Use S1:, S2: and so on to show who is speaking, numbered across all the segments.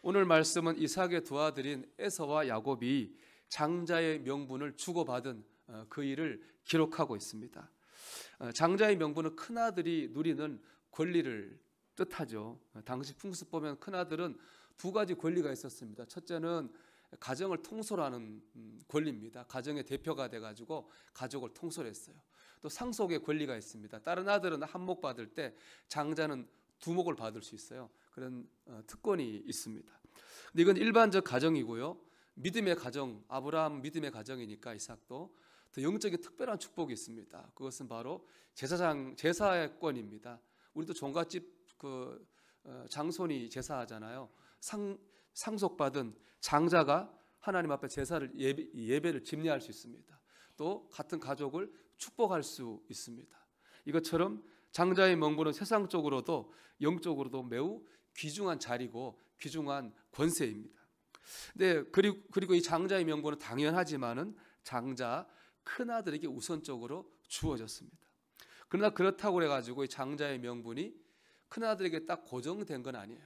S1: 오늘 말씀은 이삭의 두 아들인 에서와 야곱이 장자의 명분을 주고받은 그 일을 기록하고 있습니다. 장자의 명분은 큰아들이 누리는 권리를 뜻하죠. 당시 풍습 보면 큰아들은 두 가지 권리가 있었습니다. 첫째는 가정을 통솔하는 권리입니다. 가정의 대표가 돼가지고 가족을 통솔했어요. 또 상속의 권리가 있습니다. 다른 아들은 한 목 받을 때 장자는 두 목을 받을 수 있어요. 그런 특권이 있습니다. 근데 이건 일반적 가정이고요. 믿음의 가정, 아브라함 믿음의 가정이니까 이삭도 더 영적인 특별한 축복이 있습니다. 그것은 바로 제사권입니다. 우리도 종갓집 장손이 제사하잖아요. 상속받은 장자가 하나님 앞에 제사를 예배를 집례할 수 있습니다. 또 같은 가족을 축복할 수 있습니다. 이것처럼 장자의 명분은 세상적으로도 영적으로도 매우 귀중한 자리고 귀중한 권세입니다. 네, 그리고 이 장자의 명분은 당연하지만은 장자 큰아들에게 우선적으로 주어졌습니다. 그러나 그렇다고 해가지고 이 장자의 명분이 큰아들에게 딱 고정된 건 아니에요.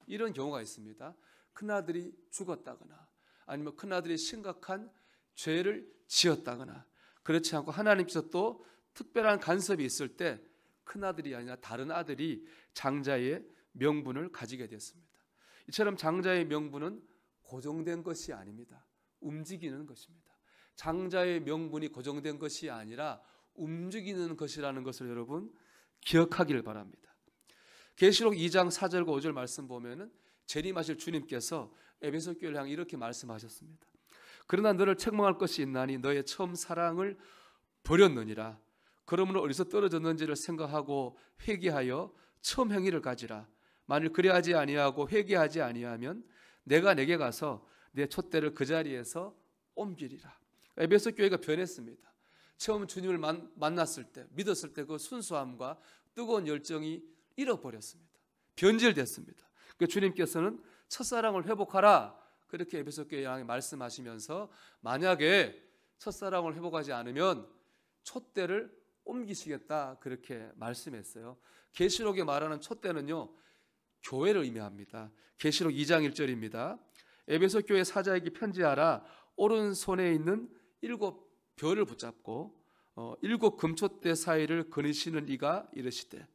S1: 이런 경우가 있습니다. 큰아들이 죽었다거나 아니면 큰아들이 심각한 죄를 지었다거나 그렇지 않고 하나님께서 또 특별한 간섭이 있을 때 큰아들이 아니라 다른 아들이 장자의 명분을 가지게 됐습니다. 이처럼 장자의 명분은 고정된 것이 아닙니다. 움직이는 것입니다. 장자의 명분이 고정된 것이 아니라 움직이는 것이라는 것을 여러분 기억하기를 바랍니다. 계시록 2장 4절과 5절 말씀 보면은 재림하실 주님께서 에베소 교회를 향해 이렇게 말씀하셨습니다. 그러나 너를 책망할 것이 있나니 너의 처음 사랑을 버렸느니라. 그러므로 어디서 떨어졌는지를 생각하고 회개하여 처음 행위를 가지라. 만일 그리하지 아니하고 회개하지 아니하면 내가 내게 가서 내 촛대를 그 자리에서 옮기리라. 에베소 교회가 변했습니다. 처음 주님을 만났을 때, 믿었을 때 그 순수함과 뜨거운 열정이 잃어버렸습니다. 변질됐습니다. 그 주님께서는 첫사랑을 회복하라 그렇게 에베소 교회에 향해 말씀하시면서 만약에 첫사랑을 회복하지 않으면 촛대를 옮기시겠다 그렇게 말씀했어요. 계시록에 말하는 촛대는요 교회를 의미합니다. 계시록 2장 1절입니다. 에베소 교회 사자에게 편지하라. 오른손에 있는 7 별을 붙잡고 7 금촛대 사이를 거니시는 이가 이르시되,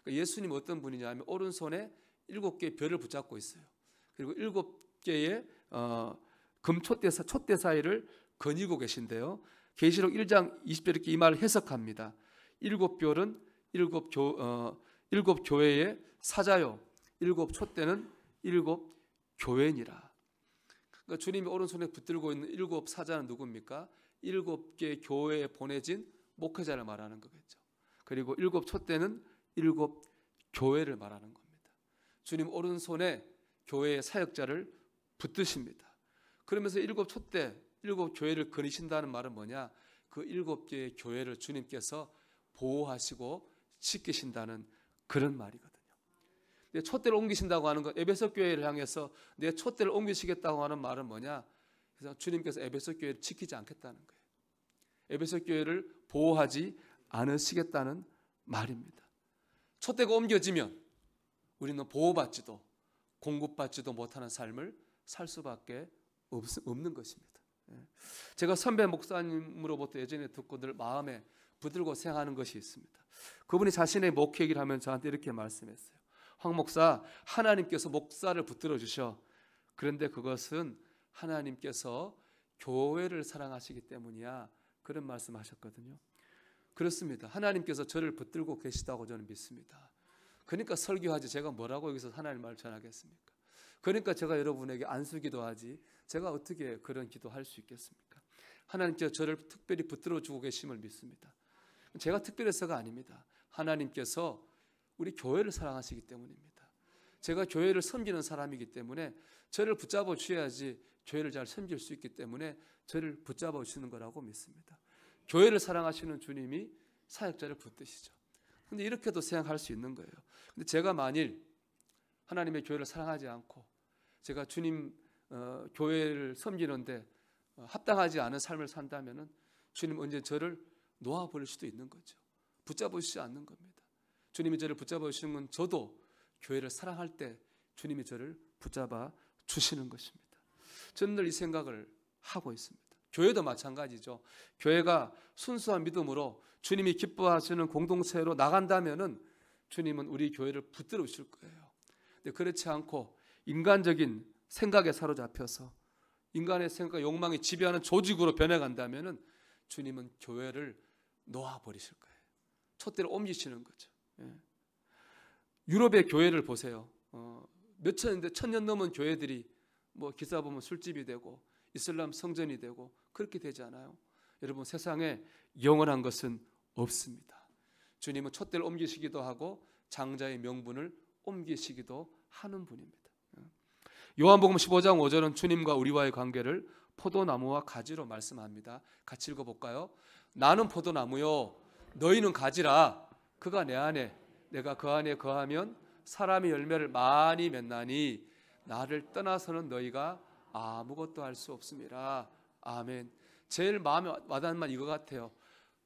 S1: 예수님 어떤 분이냐면 오른손에 7개의 별을 붙잡고 있어요. 그리고 7개의 촛대 사이를 거니고 계신데요. 계시록 1장 20절 이렇게 이 말을 해석합니다. 7별은 7 교회의 사자요 7 촛대는 7 교회니라. 그러니까 주님이 오른손에 붙들고 있는 7 사자는 누굽니까? 7개 교회에 보내진 목회자를 말하는 거겠죠. 그리고 7 촛대는 7 교회를 말하는 겁니다. 주님 오른손에 교회의 사역자를 붙드십니다. 그러면서 7 촛대, 7 교회를 거니신다는 말은 뭐냐? 그 7개의 교회를 주님께서 보호하시고 지키신다는 그런 말이거든요. 내 촛대를 옮기신다고 하는 것, 에베소 교회를 향해서 내 촛대를 옮기시겠다고 하는 말은 뭐냐? 그래서 주님께서 에베소 교회를 지키지 않겠다는 거예요. 에베소 교회를 보호하지 않으시겠다는 말입니다. 촛대가 옮겨지면 우리는 보호받지도 공급받지도 못하는 삶을 살 수밖에 없는 것입니다. 제가 선배 목사님으로부터 예전에 듣고 늘 마음에 붙들고 생각하는 것이 있습니다. 그분이 자신의 목회 얘기를 하면 저한테 이렇게 말씀했어요. 황 목사, 하나님께서 목사를 붙들어 주셔. 그런데 그것은 하나님께서 교회를 사랑하시기 때문이야. 그런 말씀하셨거든요. 그렇습니다. 하나님께서 저를 붙들고 계시다고 저는 믿습니다. 그러니까 설교하지 제가 뭐라고 여기서 하나님 말을 전하겠습니까? 그러니까 제가 여러분에게 안수기도 하지 제가 어떻게 그런 기도할 수 있겠습니까? 하나님께서 저를 특별히 붙들어 주고 계심을 믿습니다. 제가 특별해서가 아닙니다. 하나님께서 우리 교회를 사랑하시기 때문입니다. 제가 교회를 섬기는 사람이기 때문에 저를 붙잡아 주셔야지 교회를 잘 섬길 수 있기 때문에 저를 붙잡아 주시는 거라고 믿습니다. 교회를 사랑하시는 주님이 사역자를 붙드시죠. 근데 이렇게도 생각할 수 있는 거예요. 근데 제가 만일 하나님의 교회를 사랑하지 않고 제가 주님 교회를 섬기는데 합당하지 않은 삶을 산다면은 주님 언제 저를 놓아버릴 수도 있는 거죠. 붙잡으시지 않는 겁니다. 주님이 저를 붙잡으시는 건 저도 교회를 사랑할 때 주님이 저를 붙잡아 주시는 것입니다. 저는 늘 이 생각을 하고 있습니다. 교회도 마찬가지죠. 교회가 순수한 믿음으로 주님이 기뻐하시는 공동체로 나간다면은 주님은 우리 교회를 붙들어 주실 거예요. 근데 그렇지 않고 인간적인 생각에 사로잡혀서 인간의 생각과 욕망이 지배하는 조직으로 변해간다면은 주님은 교회를 놓아버리실 거예요. 촛대를 옮기시는 거죠. 유럽의 교회를 보세요. 몇 천인데 1000년 넘은 교회들이 뭐 기사 보면 술집이 되고 이슬람 성전이 되고 그렇게 되지 않아요? 여러분, 세상에 영원한 것은 없습니다. 주님은 촛대를 옮기시기도 하고 장자의 명분을 옮기시기도 하는 분입니다. 요한복음 15장 5절은 주님과 우리와의 관계를 포도나무와 가지로 말씀합니다. 같이 읽어볼까요? 나는 포도나무요 너희는 가지라. 그가 내 안에 내가 그 안에 거하면 사람이 열매를 많이 맺나니 나를 떠나서는 너희가 아무것도 할 수 없습니다. 아멘. 제일 마음에 와닿는 말 이거 같아요.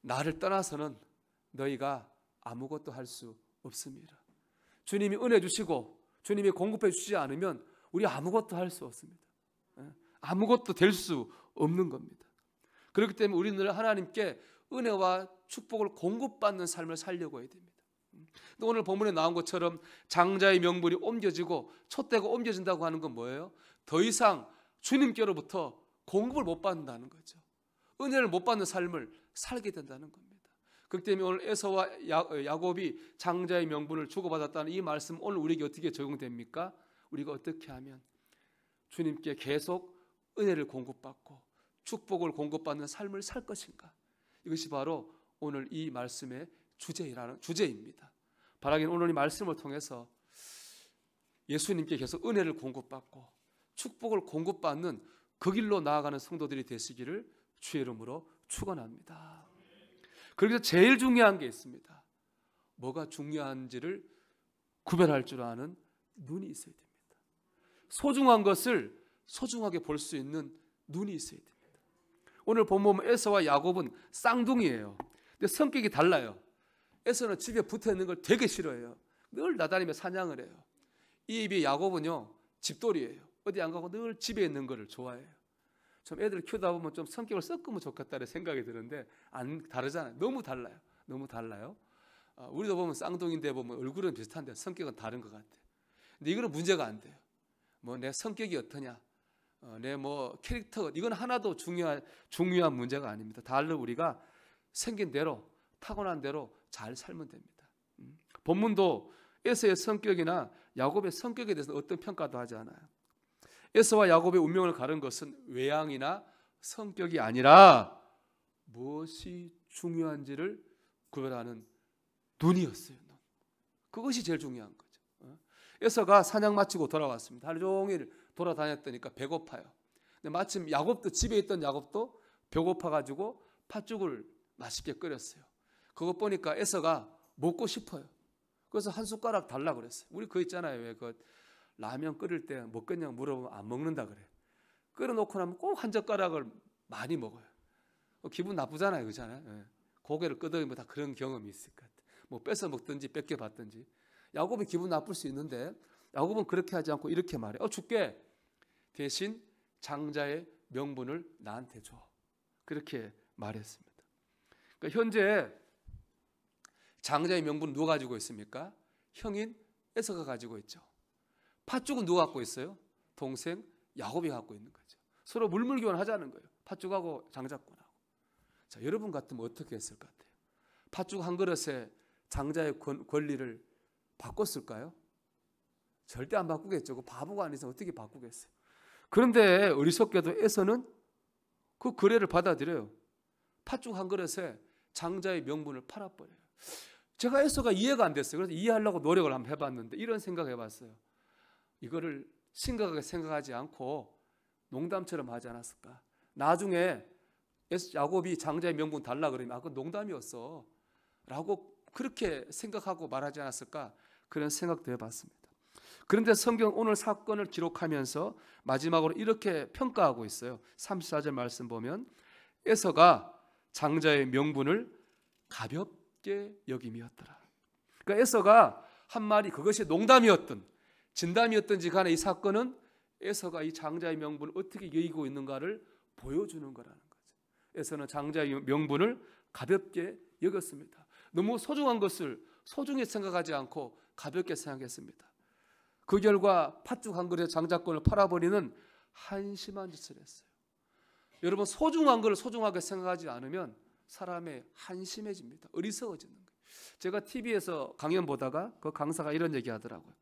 S1: 나를 떠나서는 너희가 아무것도 할 수 없습니다. 주님이 은혜 주시고 주님이 공급해 주시지 않으면 우리 아무것도 할 수 없습니다. 아무것도 될 수 없는 겁니다. 그렇기 때문에 우리는 늘 하나님께 은혜와 축복을 공급받는 삶을 살려고 해야 됩니다. 오늘 본문에 나온 것처럼 장자의 명분이 옮겨지고 촛대가 옮겨진다고 하는 건 뭐예요? 더 이상 주님께로부터 공급을 못 받는다는 거죠. 은혜를 못 받는 삶을 살게 된다는 겁니다. 그렇기 때문에 오늘 에서와 야곱이 장자의 명분을 주고받았다는 이 말씀 오늘 우리에게 어떻게 적용됩니까? 우리가 어떻게 하면 주님께 계속 은혜를 공급받고 축복을 공급받는 삶을 살 것인가? 이것이 바로 오늘 이 말씀의 주제입니다. 바라기는 오늘 이 말씀을 통해서 예수님께 계속 은혜를 공급받고 축복을 공급받는 그 길로 나아가는 성도들이 되시기를 주의 이름으로 축원합니다. 그래서 제일 중요한 게 있습니다. 뭐가 중요한지를 구별할 줄 아는 눈이 있어야 됩니다. 소중한 것을 소중하게 볼 수 있는 눈이 있어야 됩니다. 오늘 본문 에서와 야곱은 쌍둥이에요. 근데 성격이 달라요. 에서는 집에 붙어 있는 걸 되게 싫어해요. 늘 나다니며 사냥을 해요. 이 입이 야곱은요 집돌이에요. 어디 안 가고 늘 집에 있는 거를 좋아해요. 좀 애들 키우다 보면 좀 성격을 섞으면 좋겠다는 생각이 드는데 안 다르잖아요. 너무 달라요. 너무 달라요. 우리도 보면 쌍둥이인데 보면 얼굴은 비슷한데 성격은 다른 것 같아요. 근데 이거는 문제가 안 돼요. 뭐 내 성격이 어떠냐, 내 뭐 캐릭터, 이건 하나도 중요한 문제가 아닙니다. 다른 우리가 생긴 대로 타고난 대로 잘 살면 됩니다. 본문도 에서의 성격이나 야곱의 성격에 대해서 어떤 평가도 하지 않아요. 에서와 야곱의 운명을 가른 것은 외양이나 성격이 아니라 무엇이 중요한지를 구별하는 눈이었어요. 그것이 제일 중요한 거죠. 에서가 사냥 마치고 돌아왔습니다. 하루 종일 돌아다녔다니까 배고파요. 근데 마침 야곱도 집에 있던 야곱도 배고파가지고 팥죽을 맛있게 끓였어요. 그거 보니까 에서가 먹고 싶어요. 그래서 한 숟가락 달라 그랬어요. 우리 그거 있잖아요. 왜 그 라면 끓일 때 먹겠냐고 물어보면 안 먹는다 그래. 끓여놓고 나면 꼭 한 젓가락을 많이 먹어요. 기분 나쁘잖아요. 그렇잖아요. 예. 고개를 끄덕이면 다 그런 경험이 있을 것 같아요. 뭐 뺏어 먹든지 뺏겨 받든지. 야곱이 기분 나쁠 수 있는데 야곱은 그렇게 하지 않고 이렇게 말해. 줄게. 대신 장자의 명분을 나한테 줘. 그렇게 말했습니다. 그러니까 현재 장자의 명분은 누가 가지고 있습니까? 형인 에서가 가지고 있죠. 팥죽은 누가 갖고 있어요? 동생 야곱이 갖고 있는 거죠. 서로 물물교환 하자는 거예요. 팥죽하고 장자권하고. 자, 여러분 같으면 어떻게 했을 것 같아요? 팥죽 한 그릇에 장자의 권리를 바꿨을까요? 절대 안 바꾸겠죠. 그 바보가 아니서 어떻게 바꾸겠어요? 그런데 어리석게도 에서는 그 거래를 받아들여요. 팥죽 한 그릇에 장자의 명분을 팔아버려요. 제가 에서가 이해가 안 됐어요. 그래서 이해하려고 노력을 한번 해봤는데 이런 생각 해봤어요. 이거를 심각하게 생각하지 않고 농담처럼 하지 않았을까? 나중에 야곱이 장자의 명분 달라 그러면 그건 농담이었어 라고 그렇게 생각하고 말하지 않았을까? 그런 생각도 해봤습니다. 그런데 성경 오늘 사건을 기록하면서 마지막으로 이렇게 평가하고 있어요. 34절 말씀 보면 에서가 장자의 명분을 가볍게 여김이었더라. 그러니까 에서가 한 말이 그것이 농담이었든 진담이었든지 간에 이 사건은 에서가 이 장자의 명분을 어떻게 여기고 있는가를 보여주는 거라는 거죠. 에서는 장자의 명분을 가볍게 여겼습니다. 너무 소중한 것을 소중히 생각하지 않고 가볍게 생각했습니다. 그 결과 팥죽 한 그릇의 장자권을 팔아버리는 한심한 짓을 했어요. 여러분, 소중한 걸 소중하게 생각하지 않으면 사람이 한심해집니다. 어리석어지는 거예요. 제가 TV에서 강연 보다가 그 강사가 이런 얘기 하더라고요.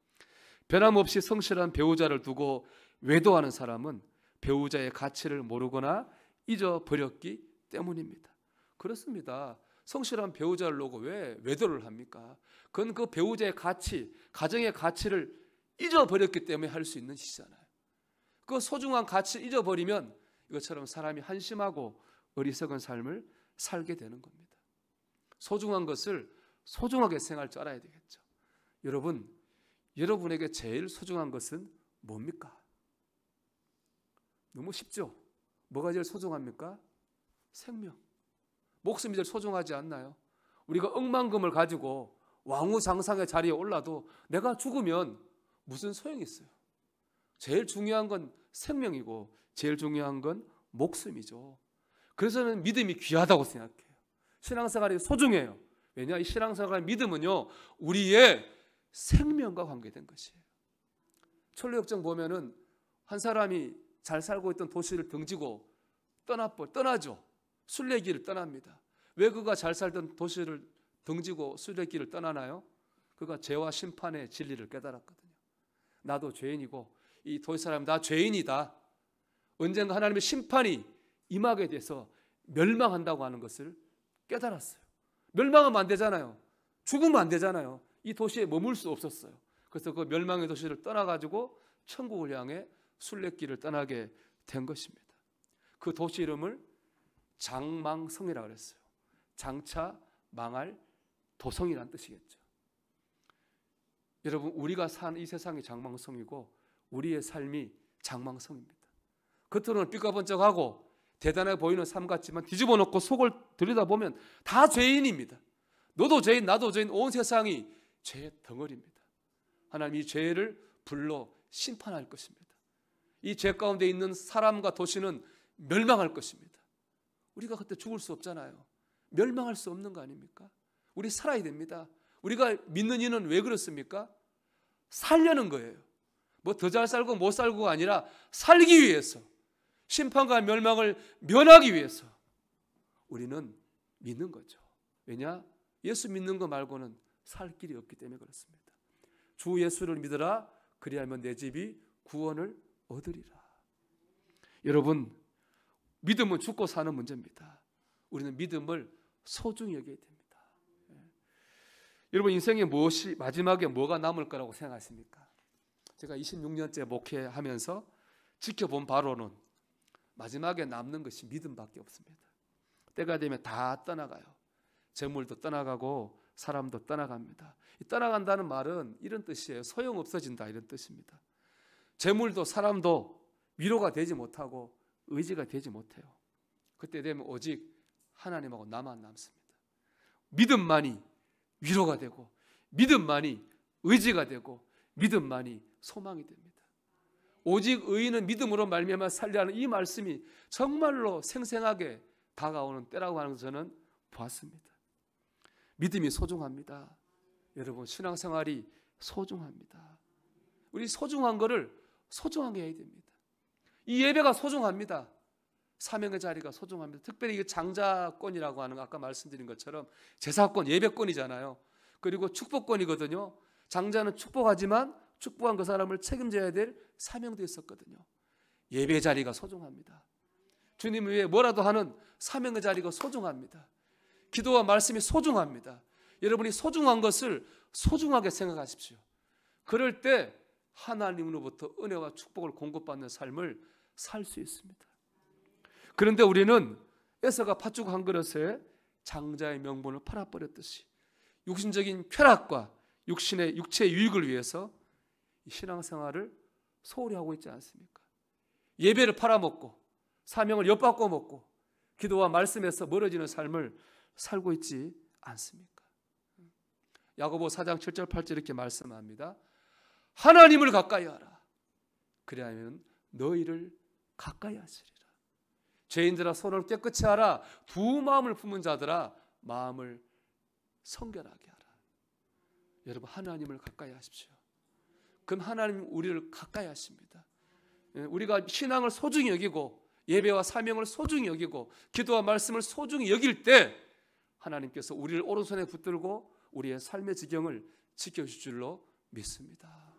S1: 변함없이 성실한 배우자를 두고 외도하는 사람은 배우자의 가치를 모르거나 잊어버렸기 때문입니다. 그렇습니다. 성실한 배우자를 놓고 왜 외도를 합니까? 그건 그 배우자의 가치, 가정의 가치를 잊어버렸기 때문에 할 수 있는 짓이잖아요. 그 소중한 가치를 잊어버리면 이것처럼 사람이 한심하고 어리석은 삶을 살게 되는 겁니다. 소중한 것을 소중하게 생각할 줄 알아야 되겠죠. 여러분, 여러분에게 제일 소중한 것은 뭡니까? 너무 쉽죠? 뭐가 제일 소중합니까? 생명. 목숨이 제일 소중하지 않나요? 우리가 억만금을 가지고 왕후장상의 자리에 올라도 내가 죽으면 무슨 소용이 있어요? 제일 중요한 건 생명이고 제일 중요한 건 목숨이죠. 그래서 저는 믿음이 귀하다고 생각해요. 신앙생활이 소중해요. 왜냐? 이 신앙생활의 믿음은요, 우리의 생명과 관계된 것이에요. 철로역정 보면은 한 사람이 잘 살고 있던 도시를 등지고 떠나죠. 순례길을 떠납니다. 왜 그가 잘 살던 도시를 등지고 순례길을 떠나나요? 그가 죄와 심판의 진리를 깨달았거든요. 나도 죄인이고 이 도시 사람 나 죄인이다. 언젠가 하나님의 심판이 임하게 돼서 멸망한다고 하는 것을 깨달았어요. 멸망하면 안 되잖아요. 죽으면 안 되잖아요. 이 도시에 머물 수 없었어요. 그래서 그 멸망의 도시를 떠나가지고 천국을 향해 순례길을 떠나게 된 것입니다. 그 도시 이름을 장망성이라고 그랬어요. 장차 망할 도성이란 뜻이겠죠. 여러분, 우리가 사는 이 세상이 장망성이고 우리의 삶이 장망성입니다. 겉으로는 삐까번쩍하고 대단해 보이는 삶 같지만 뒤집어 놓고 속을 들여다보면 다 죄인입니다. 너도 죄인, 나도 죄인, 온 세상이 죄의 덩어리입니다. 하나님 이 죄를 불러 심판할 것입니다. 이 죄 가운데 있는 사람과 도시는 멸망할 것입니다. 우리가 그때 죽을 수 없잖아요. 멸망할 수 없는 거 아닙니까? 우리 살아야 됩니다. 우리가 믿는 이는 왜 그렇습니까? 살려는 거예요. 뭐 더 잘 살고 못 살고가 아니라 살기 위해서, 심판과 멸망을 면하기 위해서 우리는 믿는 거죠. 왜냐? 예수 믿는 거 말고는 살 길이 없기 때문에 그렇습니다. 주 예수를 믿으라, 그리하면 내 집이 구원을 얻으리라. 여러분, 믿음은 죽고 사는 문제입니다. 우리는 믿음을 소중히 여겨야 됩니다. 여러분, 인생에 무엇이 마지막에 뭐가 남을 거라고 생각하십니까? 제가 26년째 목회하면서 지켜본 바로는 마지막에 남는 것이 믿음밖에 없습니다. 때가 되면 다 떠나가요. 재물도 떠나가고 사람도 떠나갑니다. 떠나간다는 말은 이런 뜻이에요. 소용없어진다, 이런 뜻입니다. 재물도 사람도 위로가 되지 못하고 의지가 되지 못해요. 그때 되면 오직 하나님하고 나만 남습니다. 믿음만이 위로가 되고 믿음만이 의지가 되고 믿음만이 소망이 됩니다. 오직 의인은 믿음으로 말미암아 살리라는 이 말씀이 정말로 생생하게 다가오는 때라고 하는 것을 저는 보았습니다. 믿음이 소중합니다. 여러분, 신앙생활이 소중합니다. 우리 소중한 거를 소중하게 해야 됩니다. 이 예배가 소중합니다. 사명의 자리가 소중합니다. 특별히 이 장자권이라고 하는 아까 말씀드린 것처럼 제사권, 예배권이잖아요. 그리고 축복권이거든요. 장자는 축복하지만 축복한 그 사람을 책임져야 될 사명도 있었거든요. 예배 자리가 소중합니다. 주님 위해 뭐라도 하는 사명의 자리가 소중합니다. 기도와 말씀이 소중합니다. 여러분이 소중한 것을 소중하게 생각하십시오. 그럴 때 하나님으로부터 은혜와 축복을 공급받는 삶을 살 수 있습니다. 그런데 우리는 에서가 팥죽 한 그릇에 장자의 명분을 팔아버렸듯이 육신적인 쾌락과 육체의 유익을 위해서 신앙생활을 소홀히 하고 있지 않습니까? 예배를 팔아먹고 사명을 엿바꿔 먹고 기도와 말씀에서 멀어지는 삶을 살고 있지 않습니까? 야고보 4장 7절 8절 이렇게 말씀합니다. 하나님을 가까이 하라. 그리하면 너희를 가까이 하시리라. 죄인들아 손을 깨끗이 하라. 두 마음을 품은 자들아 마음을 성결하게 하라. 여러분 하나님을 가까이 하십시오. 그럼 하나님 우리를 가까이 하십니다. 우리가 신앙을 소중히 여기고 예배와 사명을 소중히 여기고 기도와 말씀을 소중히 여길 때 하나님께서 우리를 오른손에 붙들고 우리의 삶의 지경을 지켜주실 줄로 믿습니다.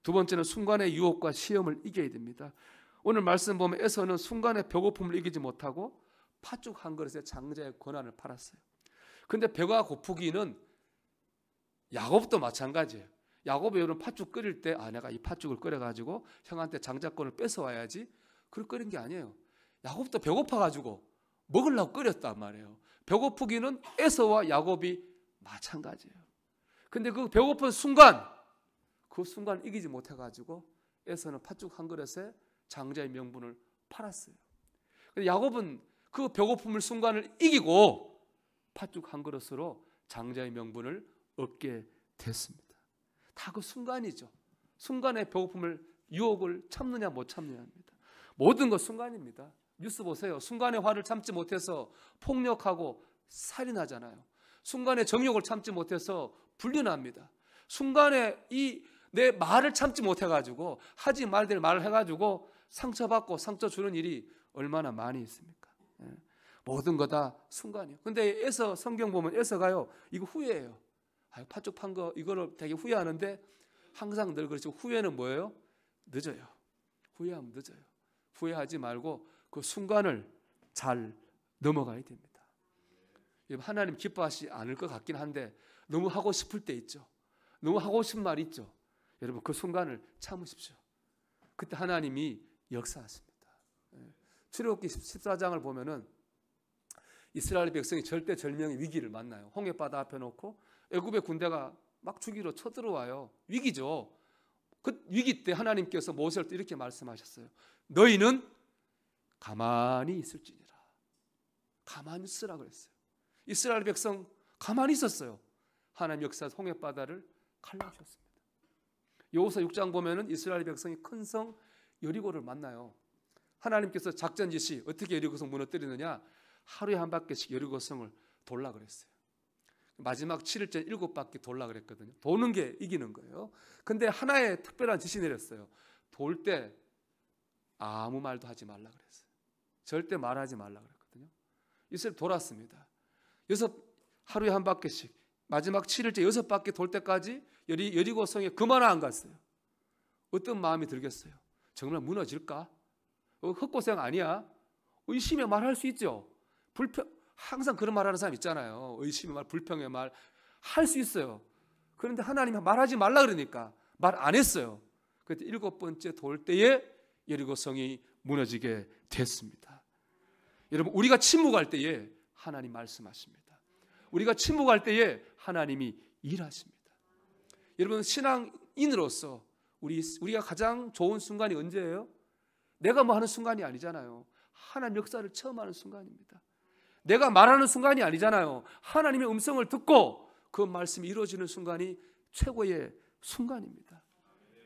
S1: 두 번째는 순간의 유혹과 시험을 이겨야 됩니다. 오늘 말씀 보면 에서는 순간의 배고픔을 이기지 못하고 팥죽 한 그릇에 장자의 권한을 팔았어요. 근데 배가 고프기는 야곱도 마찬가지예요. 야곱이 여러분 팥죽 끓일 때 내가 이 팥죽을 끓여가지고 형한테 장자권을 뺏어와야지 그걸 끓인 게 아니에요. 야곱도 배고파가지고 먹으려고 끓였단 말이에요. 배고프기는 에서와 야곱이 마찬가지예요. 근데 그 배고픈 순간 그 순간 이기지 못해가지고 에서는 팥죽 한 그릇에 장자의 명분을 팔았어요. 근데 야곱은 그 배고픔을 순간을 이기고 팥죽 한 그릇으로 장자의 명분을 얻게 됐습니다. 다 그 순간이죠. 순간의 배고픔을 유혹을 참느냐 못 참느냐입니다. 모든 것 순간입니다. 뉴스 보세요. 순간의 화를 참지 못해서 폭력하고 살인하잖아요. 순간의 정욕을 참지 못해서 불륜합니다. 순간에 내 말을 참지 못해가지고 하지 말될 말을 해가지고 상처받고 상처 주는 일이 얼마나 많이 있습니까? 모든 거 다 순간이에요. 근데 에서 성경 보면 에서가요 이거 후회해요. 팥죽 판 거 이거를 되게 후회하는데 항상 늘 그렇죠. 후회는 뭐예요? 늦어요. 후회하면 늦어요. 후회하지 말고 그 순간을 잘 넘어가야 됩니다. 하나님 기뻐하시지 않을 것 같긴 한데 너무 하고 싶을 때 있죠. 너무 하고 싶은 말 있죠. 여러분 그 순간을 참으십시오. 그때 하나님이 역사하십니다. 출애굽기 14장을 보면은 이스라엘 백성이 절대절명의 위기를 만나요. 홍해바다 앞에 놓고 애굽의 군대가 막 죽이러 쳐들어와요. 위기죠. 그 위기 때 하나님께서 모세를 또 이렇게 말씀하셨어요. 너희는 가만히 있을지니라. 가만히 있으라 그랬어요. 이스라엘 백성 가만히 있었어요. 하나님 역사에서 홍해바다를 갈라주셨습니다. 여호수아 6장 보면은 이스라엘 백성이 큰 성 여리고를 만나요. 하나님께서 작전 지시 어떻게 여리고성 무너뜨리느냐 하루에 한 바퀴씩 여리고성을 돌라 그랬어요. 마지막 7일째 7바퀴 돌라 그랬거든요. 도는 게 이기는 거예요. 근데 하나의 특별한 지시 내렸어요. 돌 때 아무 말도 하지 말라 그랬어요. 절대 말하지 말라 그랬거든요. 이스라엘 돌았습니다. 하루에 한 바퀴씩 마지막 7일째 6바퀴 돌 때까지 여리고성에 그만 안 갔어요. 어떤 마음이 들겠어요? 정말 무너질까? 헛고생 아니야? 의심의 말 할 수 있죠. 항상 그런 말 하는 사람 있잖아요. 의심의 말, 불평의 말 할 수 있어요. 그런데 하나님이 말하지 말라 그러니까 말 안 했어요. 그때 7번째 돌 때에 여리고성이 무너지게 됐습니다. 여러분 우리가 침묵할 때에 하나님 말씀하십니다. 우리가 침묵할 때에 하나님이 일하십니다. 여러분 신앙인으로서 우리가 가장 좋은 순간이 언제예요? 내가 뭐 하는 순간이 아니잖아요. 하나님 역사를 처음 하는 순간입니다. 내가 말하는 순간이 아니잖아요. 하나님의 음성을 듣고 그 말씀이 이루어지는 순간이 최고의 순간입니다.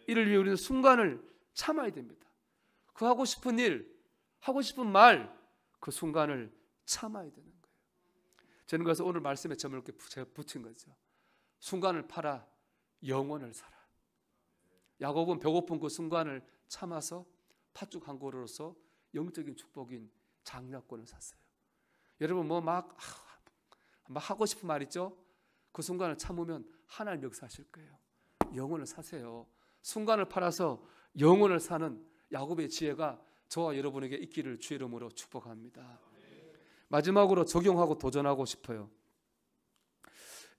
S1: 이를 위해 우리는 순간을 참아야 됩니다. 그 하고 싶은 일, 하고 싶은 말, 그 순간을 참아야 되는 거예요. 저는 그래서 오늘 말씀에 점을 이렇게 붙인 거죠. 순간을 팔아 영혼을 사라. 야곱은 배고픈 그 순간을 참아서 팥죽 한 그릇으로서 영적인 축복인 장자권을 샀어요. 여러분 막 하고 싶은 말 있죠? 그 순간을 참으면 하나님 역사하실 거예요. 영혼을 사세요. 순간을 팔아서 영혼을 사는 야곱의 지혜가 저와 여러분에게 있기를 주의 이름으로 축복합니다. 마지막으로 적용하고 도전하고 싶어요.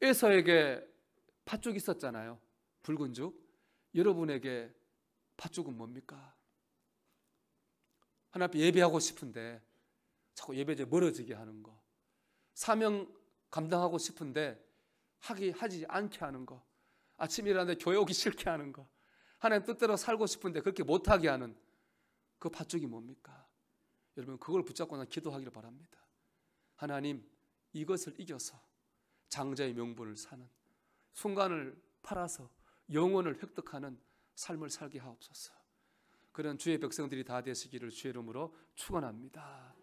S1: 에서에게 팥죽이 있었잖아요. 붉은 죽. 여러분에게 팥죽은 뭡니까? 하나님 앞에 예배하고 싶은데 자꾸 예배에 멀어지게 하는 거, 사명 감당하고 싶은데 하지 않게 하는 거, 아침에 일어나는데 교회 오기 싫게 하는 거, 하나님 뜻대로 살고 싶은데 그렇게 못하게 하는 그 팥죽이 뭡니까? 여러분 그걸 붙잡고 난 기도하기를 바랍니다. 하나님 이것을 이겨서 장자의 명분을 사는, 순간을 팔아서 영혼을 획득하는 삶을 살게 하옵소서. 그런 주의 백성들이 다 되시기를 주의 이름으로 축원합니다.